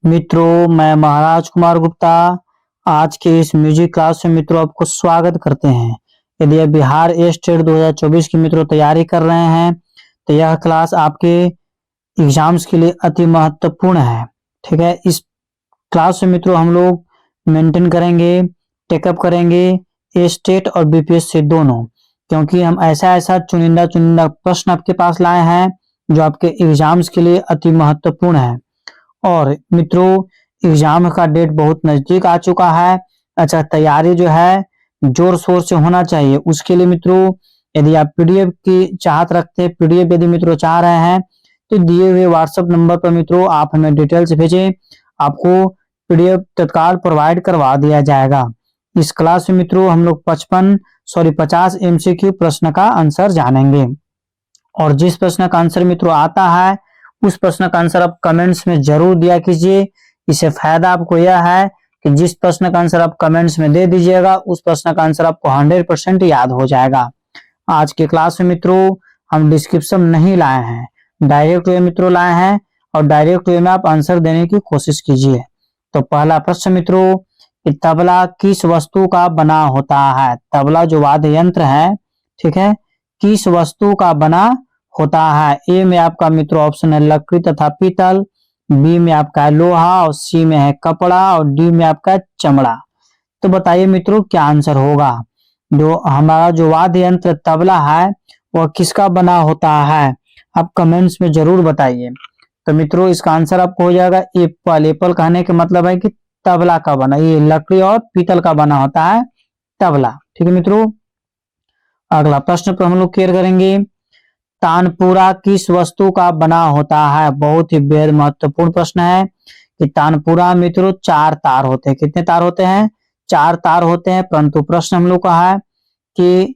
मित्रों, मैं महाराज कुमार गुप्ता आज के इस म्यूजिक क्लास में मित्रों आपको स्वागत करते हैं। यदि आप बिहार स्टेट 2024 की मित्रों तैयारी कर रहे हैं तो यह क्लास आपके एग्जाम्स के लिए अति महत्वपूर्ण है। ठीक है, इस क्लास में मित्रों हम लोग मेंटेन करेंगे, टेकअप करेंगे स्टेट और बीपीएससी दोनों, क्योंकि हम ऐसा चुनिंदा प्रश्न आपके पास लाए हैं जो आपके एग्जाम्स के लिए अति महत्वपूर्ण है। और मित्रों, एग्जाम का डेट बहुत नजदीक आ चुका है। अच्छा, तैयारी जो है जोर शोर से होना चाहिए। उसके लिए मित्रों, यदि आप पीडीएफ की चाहत रखते हैं, पीडीएफ यदि मित्रों चाह रहे हैं तो दिए हुए व्हाट्सएप नंबर पर मित्रों आप हमें डिटेल्स भेजें, आपको पीडीएफ तत्काल प्रोवाइड करवा दिया जाएगा। इस क्लास में मित्रों हम लोग 50 एमसीक्यू प्रश्न का आंसर जानेंगे, और जिस प्रश्न का आंसर मित्रों आता है उस प्रश्न का आंसर आप कमेंट्स में जरूर दिया कीजिए। इससे फायदा आपको यह है कि जिस प्रश्न का आंसर आप कमेंट्स में दे दीजिएगा उस प्रश्न का आंसर आपको 100% याद हो जाएगा। आज के क्लास में मित्रों हम डिस्क्रिप्शन नहीं लाए हैं, डायरेक्ट वे मित्रों लाए हैं, और डायरेक्ट वे में आप आंसर देने की कोशिश कीजिए। तो पहला प्रश्न मित्रों कि तबला किस वस्तु का बना होता है? तबला जो वाद्य यंत्र है, ठीक है, किस वस्तु का बना होता है? ए में आपका मित्रों ऑप्शन है लकड़ी तथा पीतल, बी में आपका है लोहा, और सी में है कपड़ा, और डी में आपका है चमड़ा। तो बताइए मित्रों क्या आंसर होगा? जो हमारा जो वाद्य यंत्र तबला है वह किसका बना होता है? आप कमेंट्स में जरूर बताइए। तो मित्रों इसका आंसर आपको हो जाएगा एप्पल। एप्पल कहने का मतलब है कि तबला का बना, ये लकड़ी और पीतल का बना होता है तबला। ठीक है मित्रों, अगला प्रश्न पर हम लोग क्लियर करेंगे। तानपुरा किस वस्तु का बना होता है? बहुत ही बेहद महत्वपूर्ण प्रश्न है कि तानपुरा मित्रों 4 तार होते हैं। कितने तार होते हैं? 4 तार होते हैं। परंतु प्रश्न हम लोग का है कि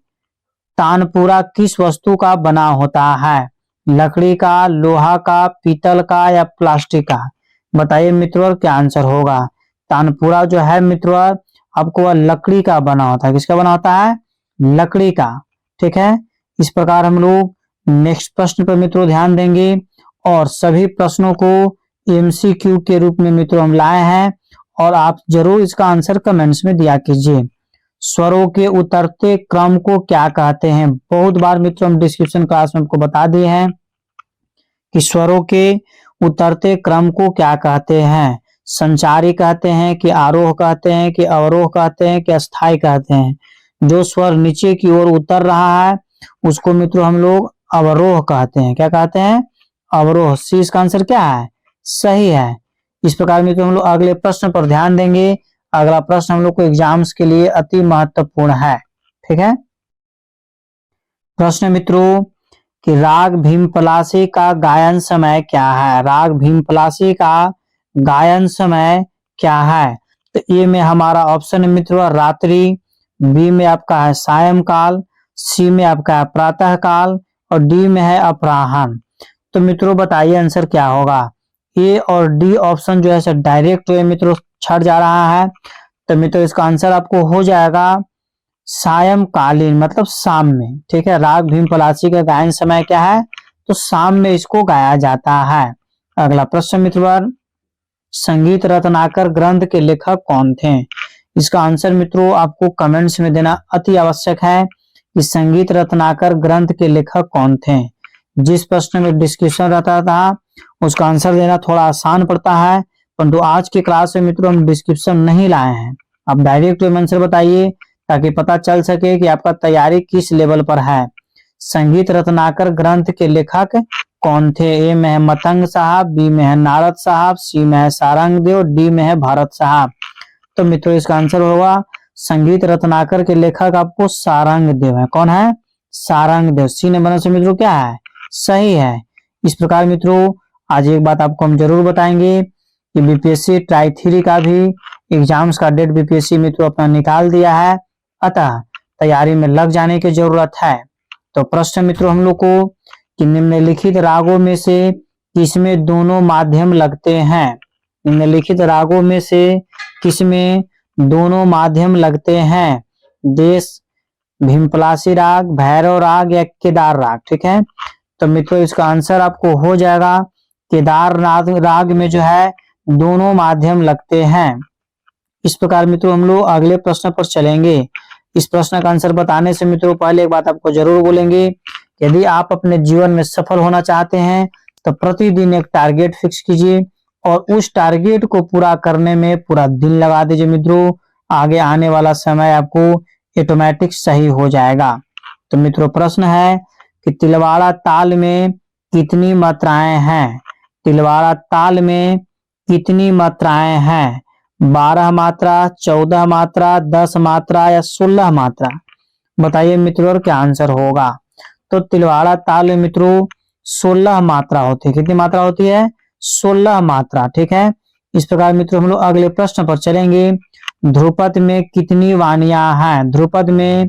तानपुरा किस वस्तु का बना होता है? लकड़ी का, लोहा का, पीतल का या प्लास्टिक का? बताइए मित्रों क्या आंसर होगा? तानपुरा जो है मित्रों आपको वह लकड़ी का बना होता है। किसका बना होता है? लकड़ी का। ठीक है, इस प्रकार हम लोग नेक्स्ट प्रश्न पर मित्रों ध्यान देंगे, और सभी प्रश्नों को एमसीक्यू के रूप में मित्रों हम लाए हैं, और आप जरूर इसका आंसर कमेंट्स में दिया कीजिए। स्वरों के उतरते क्रम को क्या कहते हैं? बहुत बार मित्रों हम डिस्क्रिप्शन क्लास में आपको बता दिए हैं कि स्वरों के उतरते क्रम को क्या कहते हैं। संचारी कहते हैं कि आरोह कहते हैं कि अवरोह कहते हैं कि अस्थाई कहते हैं? जो स्वर नीचे की ओर उतर रहा है उसको मित्रों हम लोग अवरोह कहते हैं। क्या कहते हैं? अवरोह। सी इसका आंसर क्या है? सही है। इस प्रकार मित्रों हम लोग अगले प्रश्न पर ध्यान देंगे। अगला प्रश्न हम लोग को एग्जाम्स के लिए अति महत्वपूर्ण है। ठीक है, प्रश्न मित्रों कि राग भीमपलासी का गायन समय क्या है? राग भीमपलासी का गायन समय क्या है? तो ए में हमारा ऑप्शन है मित्रों रात्रि, बी में आपका है सायंकाल, सी में आपका है प्रातः काल, और डी में है अपराह्न। तो मित्रों बताइए आंसर क्या होगा? ए और डी ऑप्शन जो है डायरेक्ट वे मित्रों छट जा रहा है। तो मित्रों इसका आंसर आपको हो जाएगा सायंकालीन, मतलब शाम में। ठीक है, राग भीमपलासी का गायन समय क्या है? तो शाम में इसको गाया जाता है। अगला प्रश्न मित्रों, संगीत रत्नाकर ग्रंथ के लेखक कौन थे? इसका आंसर मित्रों आपको कमेंट्स में देना अति आवश्यक है कि संगीत रत्नाकर ग्रंथ के लेखक कौन थे। जिस प्रश्न में डिस्क्रिप्शन रहता था उसका आंसर देना थोड़ा आसान पड़ता है, परंतु आज की क्लास में मित्रों हम डिस्क्रिप्शन नहीं लाए हैं। आप डायरेक्ट आंसर बताइए ताकि पता चल सके कि आपका तैयारी किस लेवल पर है। संगीत रत्नाकर ग्रंथ के लेखक कौन थे? ए में है मतंग साहब, बी में है नारद साहब, सी में है सारंग देव, डी में है भारत साहब। तो मित्रों इसका आंसर होगा संगीत रत्नाकर के लेखक आपको सारंग देव है। कौन है? सारंग देव। सी नंबर से मित्रों क्या है? सही है। इस प्रकार मित्रों आज एक बात आपको हम जरूर बताएंगे कि बीपीएससी ट्राई 3 का भी एग्जाम्स का डेट बीपीएससी मित्रों अपना निकाल दिया है, अतः तैयारी में लग जाने की जरूरत है। तो प्रश्न मित्रों हम लोग को कि निम्नलिखित रागों में से किसमें दोनों माध्यम लगते हैं? निम्नलिखित रागों में से किसमें दोनों माध्यम लगते हैं? देश, भीमपलासी राग, भैरव राग या केदार राग? ठीक है, तो मित्रों इसका आंसर आपको हो जाएगा केदार राग में जो है दोनों माध्यम लगते हैं। इस प्रकार मित्रों हम लोग अगले प्रश्न पर चलेंगे। इस प्रश्न का आंसर बताने से मित्रों पहले एक बात आपको जरूर बोलेंगे, यदि आप अपने जीवन में सफल होना चाहते हैं तो प्रतिदिन एक टारगेट फिक्स कीजिए और उस टारगेट को पूरा करने में पूरा दिन लगा दीजिए मित्रों। आगे आने वाला समय आपको ऑटोमेटिक सही हो जाएगा। तो मित्रों प्रश्न है कि तिलवाड़ा ताल में कितनी मात्राएं हैं? तिलवाड़ा ताल में कितनी मात्राएं हैं? 12 मात्रा, 14 मात्रा, 10 मात्रा या 16 मात्रा? बताइए मित्रों और क्या आंसर होगा। तो तिलवाड़ा ताल में मित्रों 16 मात्रा होती है। कितनी मात्रा होती है? 16 मात्रा। ठीक है। इस प्रकार मित्रों हम लोग अगले प्रश्न पर चलेंगे। ध्रुपद में कितनी वाणियां हैं? ध्रुपद में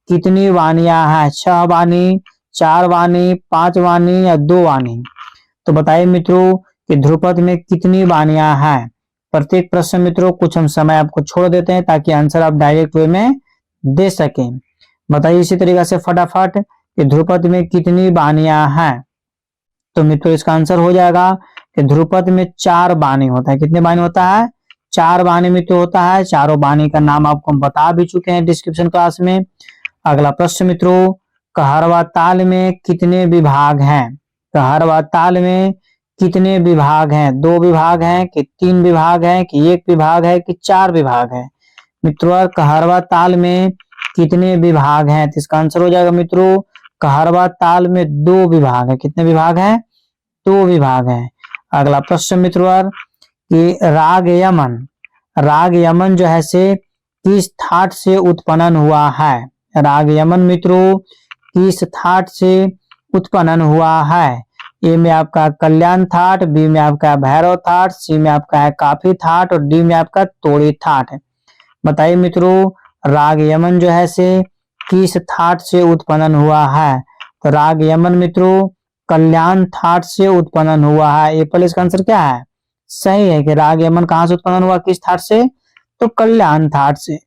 कितनी वाणियां हैं? 6 वाणी, 4 वाणी, 5 वाणी या 2 वाणी? तो बताइए मित्रों कि ध्रुपद में कितनी वाणियां हैं। प्रत्येक प्रश्न मित्रों कुछ हम समय आपको छोड़ देते हैं ताकि आंसर आप डायरेक्ट वे में दे सकें। बताइए इसी तरीके से फटाफट कि ध्रुपद में कितनी वाणियां हैं। तो मित्रों इसका आंसर हो जाएगा कि ध्रुपद में 4 वाणी होता है। कितने वाणी होता है? 4 वाणी मित्रों होता है। चारों वाणी का नाम आपको हम बता भी चुके हैं डिस्क्रिप्शन क्लास में। अगला प्रश्न मित्रों, कहरवा ताल में कितने विभाग हैं? कहरवा ताल में कितने विभाग हैं? 2 विभाग हैं कि 3 विभाग हैं कि 1 विभाग है कि 4 विभाग है? मित्रों कहरवा ताल में कितने विभाग हैं? तो इसका आंसर हो जाएगा मित्रों कहरवा ताल में 2 विभाग है। कितने विभाग हैं? 2 विभाग हैं। अगला प्रश्न मित्रों कि राग यमन, राग यमन जो है से किस थाट से उत्पन्न हुआ है? राग यमन मित्रों किस थाट से उत्पन्न हुआ है? ए में आपका कल्याण थाट, बी में आपका भैरव थाट, सी में आपका है काफी थाट और डी में आपका तोड़ी थाट। बताइए मित्रों राग यमन जो है से किस थाट से उत्पन्न हुआ है? तो राग यमन मित्रों कल्याण थाट से उत्पन्न हुआ है। ए प्लस का आंसर क्या है? सही है कि राग यमन कहां से उत्पन्न हुआ? किस थाट से? तो कल्याण थाट से।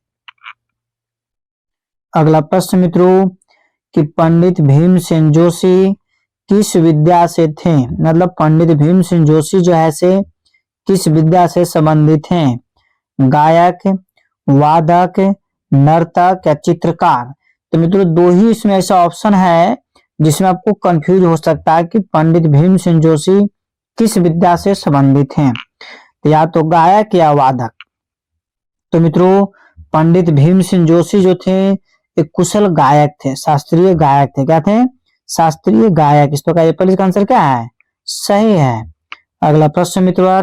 अगला प्रश्न मित्रों कि पंडित भीमसेन जोशी किस विद्या से थे? मतलब पंडित भीमसेन जोशी जो है से किस विद्या से संबंधित हैं? गायक, वादक, नर्तक या चित्रकार? तो मित्रों 2 ही इसमें ऐसा ऑप्शन है जिसमें आपको कंफ्यूज हो सकता है कि पंडित भीमसेन जोशी किस विद्या से संबंधित हैं। तो या तो गायक या वादक। तो मित्रों पंडित भीमसेन जोशी जो थे एक कुशल गायक थे, शास्त्रीय गायक थे। क्या थे? शास्त्रीय गायक। इस प्रकार इसका आंसर क्या है? सही है। अगला प्रश्न मित्रों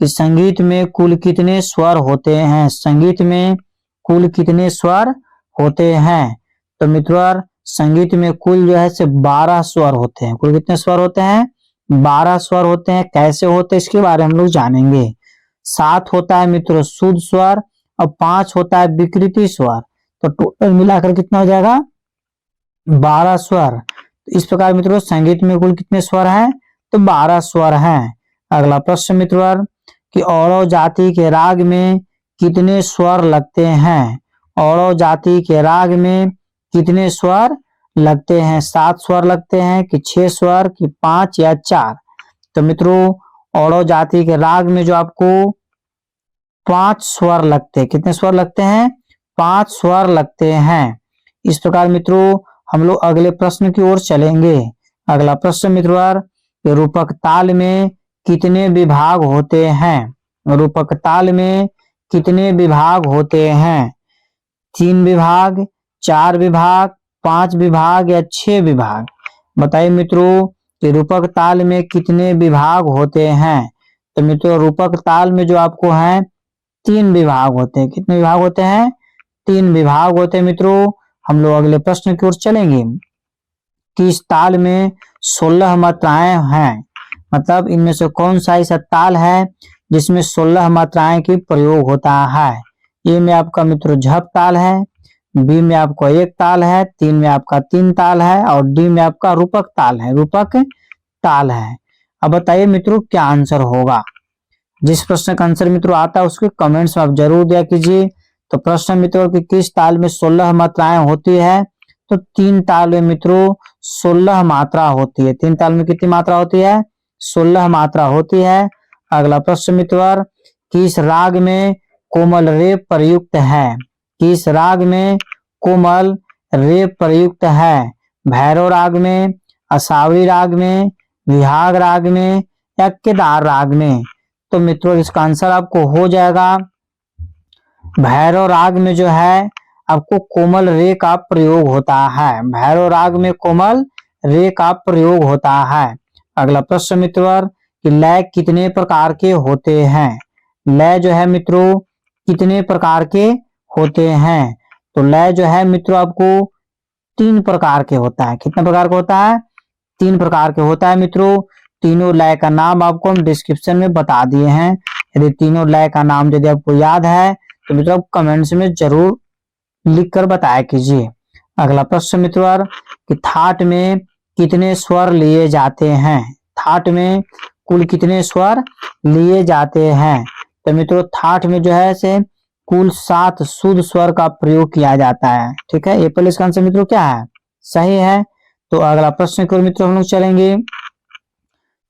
कि संगीत में कुल कितने स्वर होते हैं? संगीत में कुल कितने स्वर होते हैं? तो मित्रों संगीत में कुल जो है से 12 स्वर होते हैं। कुल कितने स्वर होते हैं? 12 स्वर होते हैं। कैसे होते हैं इसके बारे में हम लोग जानेंगे। 7 होता है मित्रों शुद्ध स्वर और 5 होता है विकृति स्वर। तो टोटल मिलाकर कितना हो जाएगा? 12 स्वर। तो इस प्रकार मित्रों संगीत में कुल कितने स्वर हैं? तो 12 स्वर हैं। अगला प्रश्न मित्रों कि औरव जाति के राग में कितने स्वर लगते हैं? औरव जाति के राग में कितने स्वर लगते हैं? 7 स्वर लगते हैं कि 6 स्वर कि 5 या 4? तो मित्रों औरव जाति के राग में जो आपको 5 स्वर लगते हैं। कितने स्वर लगते हैं? 5 स्वर लगते हैं। इस प्रकार मित्रों हम लोग अगले प्रश्न की ओर चलेंगे। अगला प्रश्न मित्रों रूपक ताल में कितने विभाग होते हैं? रूपक ताल में कितने विभाग होते हैं? 3 विभाग, 4 विभाग, 5 विभाग या 6 विभाग? बताइए मित्रों कि रूपक ताल में कितने विभाग होते हैं? तो मित्रों रूपक ताल में जो आपको है 3 विभाग होते हैं। कितने विभाग होते हैं? 3 विभाग होते हैं मित्रों। हम लोग अगले प्रश्न की ओर चलेंगे कि इस ताल में 16 मात्राएं हैं। मतलब इनमें से कौन सा ऐसा ताल है जिसमें 16 मात्राएं की प्रयोग होता है? ए में आपका मित्रों झप ताल है, बी में आपको 1 ताल है, 3 में आपका 3 ताल है और डी में आपका रूपक ताल है। रूपक ताल है। अब बताइए मित्रों क्या आंसर होगा। जिस प्रश्न का आंसर मित्रों आता है उसके कमेंट्स में आप जरूर दिया कीजिए। तो प्रश्न मित्रों कि किस ताल में 16 मात्राएं होती है? तो 3 ताल में मित्रों 16 मात्रा होती है। 3 ताल में कितनी मात्रा होती है? 16 मात्रा होती है। अगला प्रश्न मित्र, किस राग में कोमल रेप प्रयुक्त है? किस राग में कोमल रेप प्रयुक्त है? भैरव राग में, असावरी राग में, विहाग राग में या केदार राग में? तो मित्रों इसका आंसर आपको हो जाएगा भैरव राग में जो है आपको कोमल रे का प्रयोग होता है। भैरव राग में कोमल रे का प्रयोग होता है। अगला प्रश्न मित्र, कि लय कितने प्रकार के होते हैं? लय जो है मित्रों कितने प्रकार के होते हैं? तो लय जो है मित्रों आपको 3 प्रकार के होता है। कितने प्रकार का होता है? 3 प्रकार के होता है मित्रों। तीनों लय का नाम आपको हम डिस्क्रिप्शन में बता दिए हैं। यदि तीनों लय का नाम यदि आपको याद है तो मित्रों आप कमेंट्स में जरूर लिख कर बताया कीजिए। अगला प्रश्न मित्र, कि थाट में कितने स्वर लिए जाते हैं? थाट में कुल कितने स्वर लिए जाते हैं? तो मित्रों थाट में जो है से कुल 7 शुद्ध स्वर का प्रयोग किया जाता है। ठीक है, ये पहले इसका आंसर मित्रों क्या है? सही है। तो अगला प्रश्न की ओर मित्रों हम लोग चलेंगे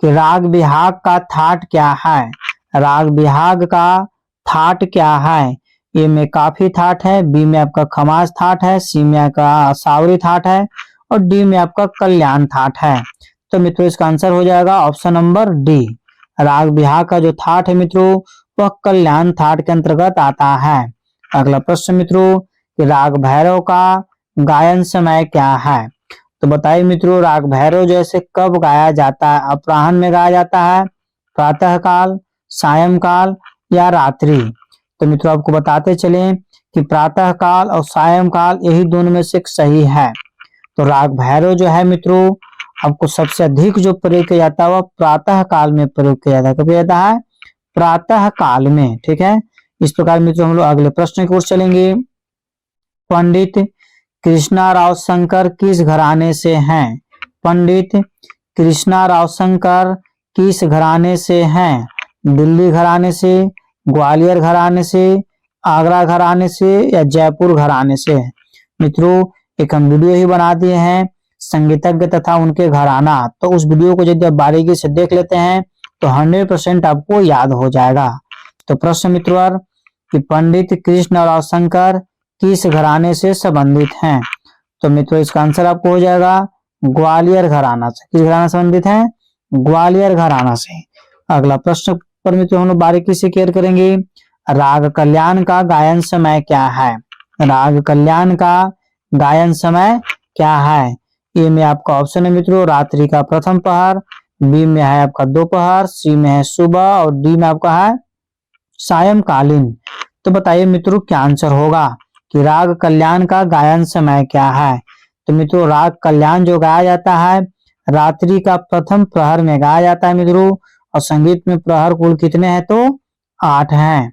कि राग बिहाग का थाट क्या है? राग बिहाग का थाट क्या है? ए में काफी थाट है, बी में आपका खमास थाट है, सी में आपका सावरी थाट है और डी में आपका कल्याण थाट है। तो मित्रों इसका आंसर हो जाएगा ऑप्शन नंबर डी। राग बिहाग का जो थाट है मित्रों वह कल्याण थाट के अंतर्गत आता है। अगला प्रश्न मित्रों, कि राग भैरव का गायन समय क्या है? तो बताइए मित्रों राग भैरव जैसे कब गाया जाता है? अपराह्न में गाया जाता है, प्रातः काल, सायंकाल या रात्रि? तो मित्रों आपको बताते चलें कि प्रातः काल और सायंकाल यही दोनों में से एक सही है। तो राग भैरव जो है मित्रों आपको सबसे अधिक जो प्रयोग किया जाता है वह प्रातः काल में प्रयोग किया जाता है। कब किया जाता है? प्रातः काल में। ठीक है, इस प्रकार मित्रों हम लोग अगले प्रश्न की ओर चलेंगे। पंडित कृष्णा राव शंकर किस घराने से हैं? पंडित कृष्णा राव शंकर किस घराने से हैं? दिल्ली घराने से, ग्वालियर घराने से, आगरा घराने से या जयपुर घराने से? मित्रों एक हम वीडियो ही बना दिए हैं संगीतज्ञ तथा उनके घराना, तो उस वीडियो को यदि आप बारीकी से देख लेते हैं तो 100% आपको याद हो जाएगा। तो प्रश्न मित्रों, कि पंडित कृष्ण राव शंकर किस घराने से संबंधित हैं? तो मित्रों इसका आंसर आपको हो जाएगा ग्वालियर घराना से। किस घराना से संबंधित हैं? ग्वालियर घराना से। अगला प्रश्न पर मित्रों हम लोग बारीकी से क्लियर करेंगे। राग कल्याण का गायन समय क्या है? राग कल्याण का गायन समय क्या है? ए में आपका ऑप्शन है मित्रों रात्रि का प्रथम पहर, बी में है आपका दोपहर, सी में है सुबह और डी में आपका है सायंकालीन। तो बताइए मित्रों क्या आंसर होगा कि राग कल्याण का गायन समय क्या है? तो मित्रों राग कल्याण जो गाया जाता है रात्रि का प्रथम प्रहर में गाया जाता है मित्रों, और संगीत में प्रहर कुल कितने हैं? तो 8 हैं।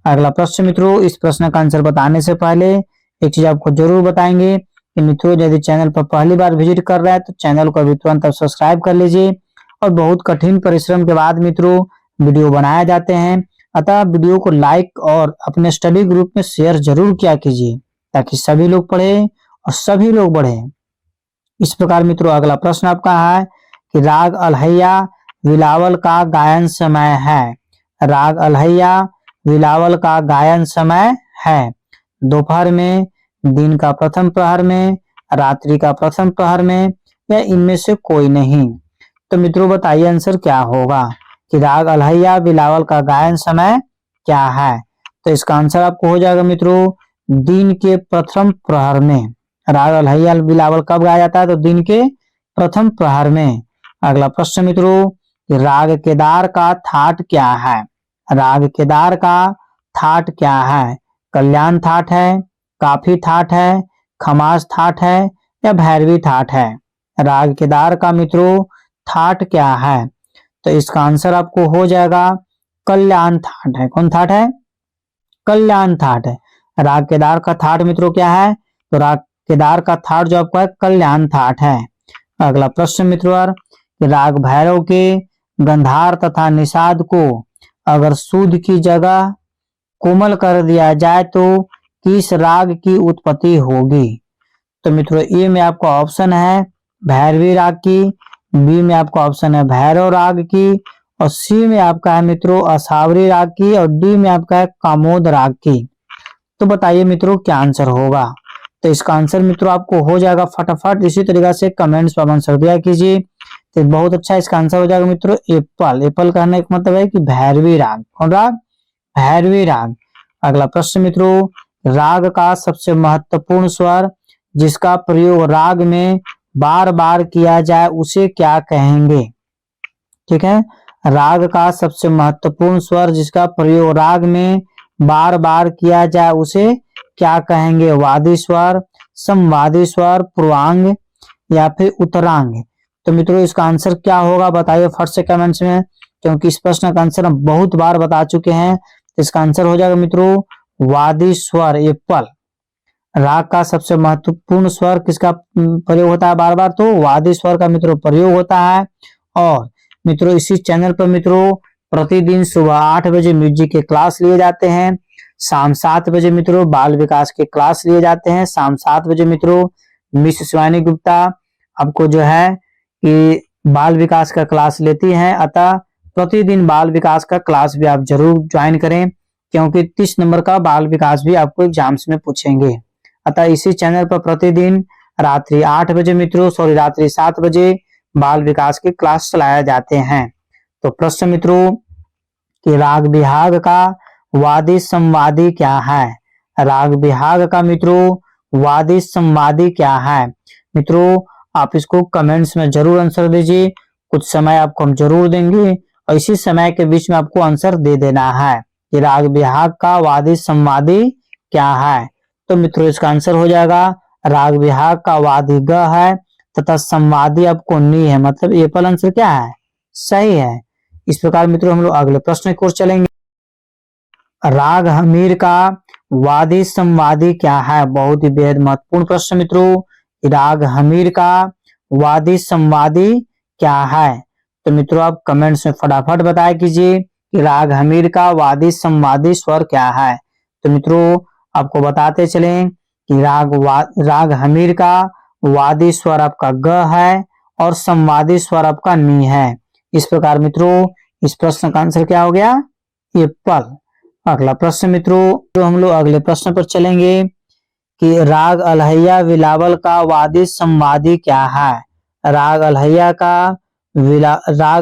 अगला प्रश्न मित्रों, इस प्रश्न का आंसर बताने से पहले एक चीज आपको जरूर बताएंगे कि मित्रों यदि चैनल पर पहली बार विजिट कर रहे हैं तो चैनल को अभी तुरंत सब्सक्राइब कर लीजिए। और बहुत कठिन परिश्रम के बाद मित्रों वीडियो बनाए जाते हैं, अतः वीडियो को लाइक और अपने स्टडी ग्रुप में शेयर जरूर किया कीजिए ताकि सभी लोग पढ़े और सभी लोग बढ़े। इस प्रकार मित्रों अगला प्रश्न आपका है कि राग अलहैया बिलावल का गायन समय है। राग अलहैया बिलावल का गायन समय है दोपहर में, दिन का प्रथम प्रहर में, रात्रि का प्रथम प्रहर में या इनमें से कोई नहीं? तो मित्रों बताइए आंसर क्या होगा कि राग अलहैया बिलावल का गायन समय क्या है? तो इसका आंसर आपको हो जाएगा मित्रों दिन के प्रथम प्रहर में। राग अलहैया बिलावल कब गाया जाता है? तो दिन के प्रथम प्रहर में। अगला प्रश्न मित्रों, राग केदार का थाट क्या है? राग केदार का थाट क्या है? कल्याण थाट है, काफी थाट है, खमास थाट है या भैरवी थाट है? राग केदार का मित्रों थाट क्या है? तो इसका आंसर आपको हो जाएगा कल्याण थाट है। कौन थाट है? कल्याण थाट है। राग केदार का थाट मित्रों क्या है? तो राग केदार का थाट जो आपका है कल्याण थाट है। अगला प्रश्न मित्रों, राग भैरव के गंधार तथा निषाद को अगर शुद्ध की जगह कोमल कर दिया जाए तो किस राग की उत्पत्ति होगी? तो मित्रों ए में आपका ऑप्शन है भैरवी राग की, बी में आपका ऑप्शन है भैरव राग की और सी में आपका है मित्रों असावरी राग की और डी में आपका है कामोद राग की। तो बताइए मित्रों क्या आंसर होगा। तो इसका आंसर मित्रों आपको हो जाएगा फटाफट इसी तरीके से कमेंट्स पर आंसर दिया कीजिए। तो बहुत अच्छा इसका आंसर हो जाएगा मित्रों एप्पल। एप्पल कहने का मतलब है कि भैरवी राग। कौन राग? भैरवी राग। अगला प्रश्न मित्रों राग का सबसे महत्वपूर्ण स्वर जिसका प्रयोग राग में बार बार किया जाए उसे क्या कहेंगे? ठीक है, राग का सबसे महत्वपूर्ण स्वर जिसका प्रयोग राग में बार बार किया जाए उसे क्या कहेंगे? वादी स्वर, समवादी स्वर, पूर्वांग या फिर उत्तरांग। तो मित्रों इसका आंसर क्या होगा बताइए फट से कमेंट्स में, क्योंकि इस प्रश्न का आंसर हम बहुत बार बता चुके हैं। तो इसका आंसर हो जाएगा मित्रों वादी स्वर एप्पल। राग का सबसे महत्वपूर्ण स्वर किसका प्रयोग होता है बार बार? तो वादी स्वर का मित्रों प्रयोग होता है। और मित्रों इसी चैनल पर मित्रों प्रतिदिन सुबह 8 बजे म्यूजिक के क्लास लिए जाते हैं। शाम 7 बजे मित्रों बाल विकास के क्लास लिए जाते हैं। शाम 7 बजे मित्रों मिस शिवानी गुप्ता आपको जो है कि बाल विकास का क्लास लेती हैं। अतः प्रतिदिन बाल विकास का क्लास भी आप जरूर ज्वाइन करें, क्योंकि 30 नंबर का बाल विकास भी आपको एग्जाम्स में पूछेंगे। अतः इसी चैनल पर प्रतिदिन रात्रि 8 बजे मित्रों रात्रि 7 बजे बाल विकास के क्लास चलाए जाते हैं। तो प्रश्न मित्रों कि राग बिहाग का वादी संवादी क्या है? राग बिहाग का मित्रों वादी संवादी क्या है? मित्रों आप इसको कमेंट्स में जरूर आंसर दीजिए। कुछ समय आपको हम जरूर देंगे और इसी समय के बीच में आपको आंसर दे देना है कि राग बिहाग का वादी संवादी क्या है। तो मित्रों इसका आंसर हो जाएगा राग बिहाग का वादी ग है तथा संवादी आपको नी है, मतलब एप्पल आंसर क्या है? सही है। इस प्रकार मित्रों हम लोग अगले प्रश्न की ओर चलेंगे। राग हमीर का वादी संवादी क्या है? बहुत ही बेहद महत्वपूर्ण प्रश्न मित्रों। राग हमीर का वादी संवादी क्या है? तो मित्रों आप कमेंट्स में फटाफट बताया कीजिए कि राग हमीर का वादी संवादी स्वर क्या है। तो मित्रों आपको बताते चलें कि राग हमीर का वादी स्वर आपका ग है और संवादी स्वर आपका नी है। इस प्रकार मित्रों इस प्रश्न का आंसर क्या हो गया? एप्पल। अगला प्रश्न मित्रों तो हम लोग अगले प्रश्न पर चलेंगे कि राग अलहैया विलावल का वादी संवादी क्या है? राग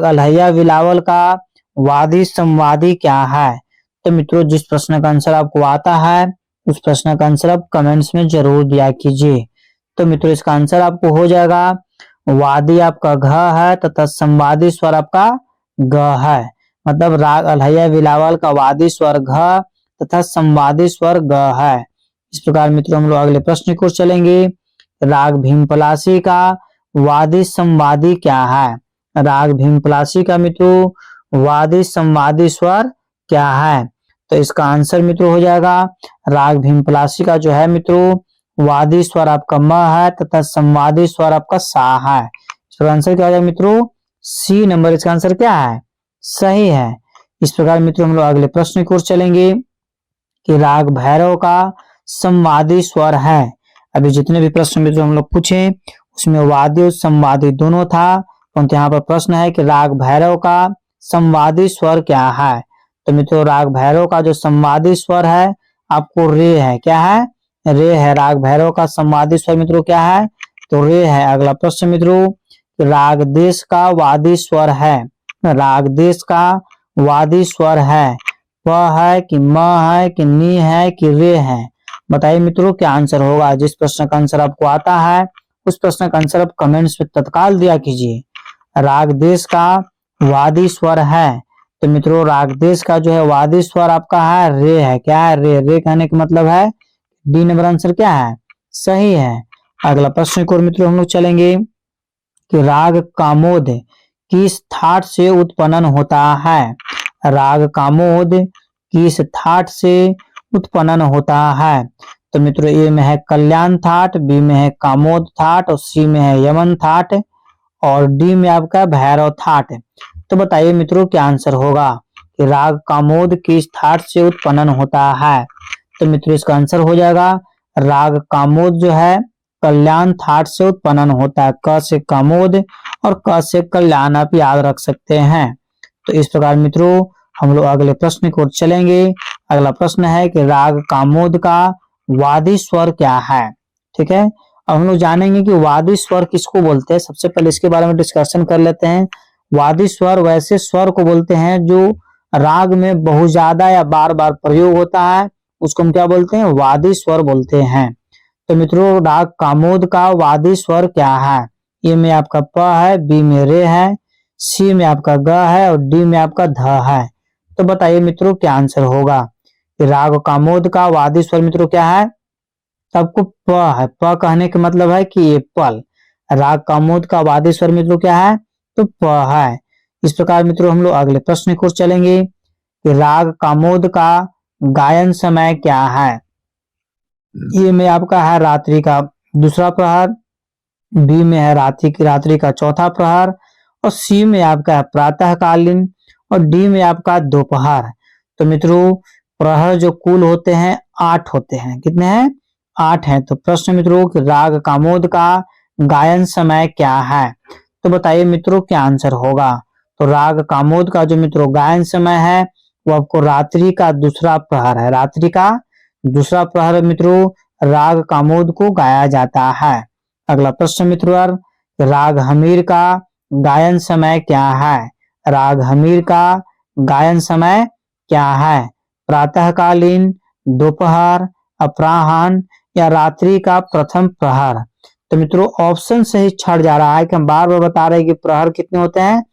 अलहैया विलावल का वादी संवादी क्या है? तो मित्रों जिस प्रश्न का आंसर आपको आता है उस प्रश्न का आंसर आप कमेंट्स में जरूर दिया कीजिए। तो मित्रों इसका आंसर आपको हो जाएगा वादी आपका घ है तथा संवादी स्वर आपका ग है, मतलब राग अलहैया विलावल का वादी स्वर घ तथा संवादी स्वर ग है। इस प्रकार मित्रों हम लोग अगले प्रश्न की ओर चलेंगे। राग भीमपलासी का वादी संवादी क्या है? राग भीमपलासी का मित्रों वादी संवादी स्वर क्या है? तो इसका आंसर मित्रों हो जाएगा राग भीमपलासी का जो है मित्रों वादी स्वर आपका म है तथा संवादी स्वर आपका सा है। इसका आंसर क्या हो जाएगा मित्रों? सी नंबर इसका आंसर क्या है? सही है। इस प्रकार मित्रों हम लोग अगले प्रश्न की ओर चलेंगे कि राग भैरव का संवादी स्वर है। अभी जितने भी प्रश्न मित्रों हम लोग पूछे उसमें वादी और संवादी दोनों था, परंतु यहाँ पर प्रश्न है कि राग भैरव का संवादी स्वर क्या है। तो मित्रों राग भैरव का जो संवादी स्वर है आपको रे है। क्या है? रे है। राग भैरव का संवादी स्वर मित्रों क्या है? तो रे है। अगला प्रश्न मित्रों राग देश का वादी स्वर है। राग देश का वादी स्वर है प है कि म है कि नी है कि रे है? बताइए मित्रों क्या आंसर होगा। जिस प्रश्न का आंसर आपको आता है उस प्रश्न का आंसर आप कमेंट्स में तत्काल दिया कीजिए। राग देश का वादी स्वर है तो मित्रों राग देश का जो है वादी स्वर आपका है रे है। क्या है? रे। रे कहने का मतलब है डी नंबर आंसर क्या है? सही है। अगला प्रश्न को मित्रों हम लोग चलेंगे कि राग कामोद किस थाट से उत्पन्न होता है? राग कामोद किस थाट से उत्पन्न होता है? तो मित्रों ए में है कल्याण थाट, बी में है कामोद थाट और सी में है यमन थाट और डी में आपका भैरव थाट। तो बताइए मित्रों क्या आंसर होगा कि राग कामोद किस थाट से उत्पन्न होता है। तो मित्रों इसका आंसर हो जाएगा राग कामोद जो है कल्याण थाट से उत्पन्न होता है। क से कामोद और क से कल्याण आप याद रख सकते हैं। तो इस प्रकार मित्रों हम लोग अगले प्रश्न की ओर चलेंगे। अगला प्रश्न है कि राग कामोद का वादी स्वर क्या है। ठीक है, अब हम लोग जानेंगे कि वादी स्वर किसको बोलते हैं। सबसे पहले इसके बारे में डिस्कशन कर लेते हैं। वादी स्वर वैसे स्वर को बोलते हैं जो राग में बहुत ज्यादा या बार बार प्रयोग होता है, उसको हम क्या बोलते हैं, वादी स्वर बोलते हैं। तो मित्रों राग कामोद का वादी स्वर क्या है। ए में आपका प है, बी में रे है, सी में आपका ग है और डी में आपका ध है। तो बताइए मित्रों क्या आंसर होगा। राग कामोद का वादी स्वर मित्रों क्या है, सबको प है। प कहने का मतलब है कि ये पल। राग कामोद का वादी स्वर मित्रों क्या है, तो प है। इस प्रकार मित्रों हम लोग अगले प्रश्न की ओर चलेंगे कि राग कामोद का गायन समय क्या है। ये में आपका है रात्रि का दूसरा प्रहर, बी में है रात्रि का चौथा प्रहर और सी में आपका है प्रातःकालीन और डी में आपका दोपहर। तो मित्रों प्रहर जो कुल होते हैं 8 होते हैं। कितने हैं, 8 हैं। तो प्रश्न मित्रों कि राग कामोद का गायन समय क्या है। तो बताइए मित्रों क्या आंसर होगा। तो राग कामोद का जो मित्रों गायन समय है वो आपको रात्रि का दूसरा प्रहर है। रात्रि का दूसरा प्रहर मित्रों राग कामोद को गाया जाता है। अगला प्रश्न मित्रों राग हमीर का गायन समय क्या है। राग हमीर का गायन समय क्या है, प्रातःकालीन, दोपहर, अपराह्न या रात्रि का प्रथम प्रहर। तो मित्रों ऑप्शन से ही छट जा रहा है कि हम बार बार बता रहे हैं कि प्रहर कितने होते हैं,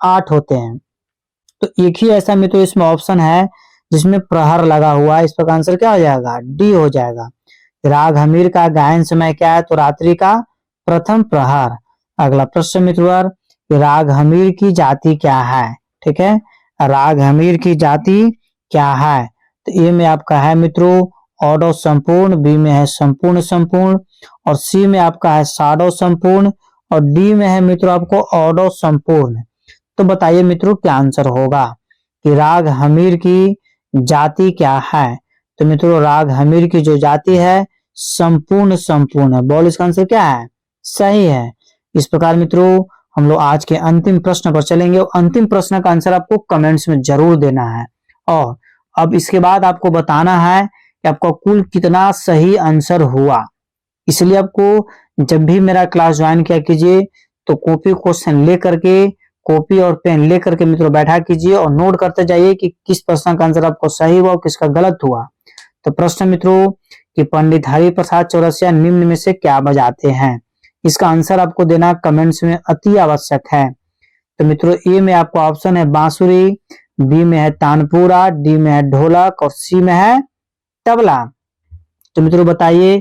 8 होते हैं। तो एक ही ऐसा मित्रों इसमें ऑप्शन है जिसमें प्रहर लगा हुआ है। इस पर आंसर क्या हो जाएगा, डी हो जाएगा। राग हमीर का गायन समय क्या है, तो रात्रि का प्रथम प्रहर। अगला प्रश्न मित्रों राग हमीर की जाति क्या है। ठीक है, राग हमीर की जाति क्या है। तो ए में आपका है मित्रों ऑडो संपूर्ण, बी में है संपूर्ण संपूर्ण और सी में आपका है साडो संपूर्ण और डी में है मित्रों आपको ऑडो संपूर्ण। तो बताइए मित्रों क्या आंसर होगा कि राग हमीर की जाति क्या है। तो मित्रों राग हमीर की जो जाति है संपूर्ण संपूर्ण है। बोल इसका आंसर क्या है, सही है। इस प्रकार मित्रों हम लोग आज के अंतिम प्रश्न पर चलेंगे और अंतिम प्रश्न का आंसर आपको कमेंट्स में जरूर देना है। और अब इसके बाद आपको बताना है कि आपका कुल कितना सही आंसर हुआ। इसलिए आपको जब भी मेरा क्लास ज्वाइन किया कीजिए तो कॉपी क्वेश्चन लेकर के, कॉपी और पेन लेकर के मित्रों बैठा कीजिए और नोट करते जाइए कि किस प्रश्न का आंसर आपको सही हुआ और किसका गलत हुआ। तो प्रश्न मित्रों कि पंडित हरिप्रसाद चौरसिया निम्न में से क्या बजाते हैं। इसका आंसर आपको देना कमेंट्स में अति आवश्यक है। तो मित्रों ए में आपका ऑप्शन है बांसुरी, बी में है तानपुरा, डी में है ढोलक और सी में है तबला। तो मित्रों बताइए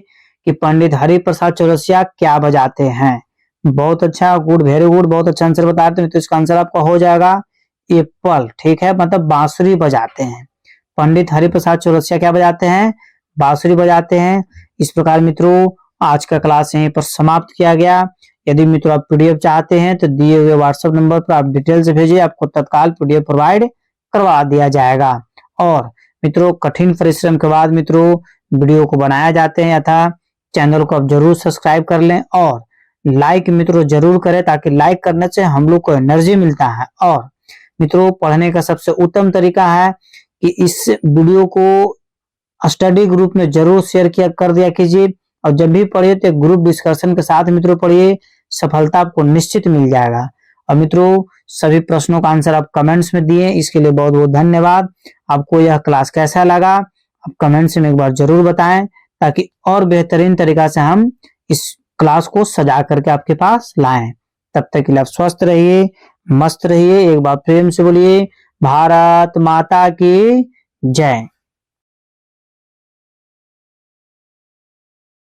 कि पंडित हरिप्रसाद चौरसिया क्या बजाते हैं। बहुत अच्छा, गुड, वेरी गुड, बहुत अच्छा आंसर बताया। तो इसका आंसर आपका हो जाएगा एप्पल। ठीक है, मतलब बांसुरी बजाते हैं। पंडित हरिप्रसाद चौरसिया क्या बजाते हैं, बांसुरी बजाते हैं। इस प्रकार मित्रों आज का क्लास यहीं पर समाप्त किया गया। यदि मित्रों आप पीडीएफ चाहते हैं तो दिए हुए व्हाट्सएप नंबर पर आप डिटेल से भेजिए, आपको तत्काल पीडीएफ प्रोवाइड करवा दिया जाएगा। और मित्रों कठिन परिश्रम के बाद मित्रों वीडियो को बनाया जाते हैं, अतः चैनल को आप जरूर सब्सक्राइब कर लें और लाइक मित्रों जरूर करें, ताकि लाइक करने से हम लोग को एनर्जी मिलता है। और मित्रों पढ़ने का सबसे उत्तम तरीका है कि इस वीडियो को स्टडी ग्रुप में जरूर शेयर किया कर दिया कीजिए और जब भी पढ़िए तो ग्रुप डिस्कशन के साथ मित्रों पढ़िए, सफलता आपको निश्चित मिल जाएगा। और मित्रों सभी प्रश्नों का आंसर आप कमेंट्स में दिए, इसके लिए बहुत बहुत धन्यवाद। आपको यह क्लास कैसा लगा आप कमेंट्स में एक बार जरूर बताएं, ताकि और बेहतरीन तरीका से हम इस क्लास को सजा करके आपके पास लाएं। तब तक के लिए आप स्वस्थ रहिए, मस्त रहिए। एक बार प्रेम से बोलिए भारत माता की जय।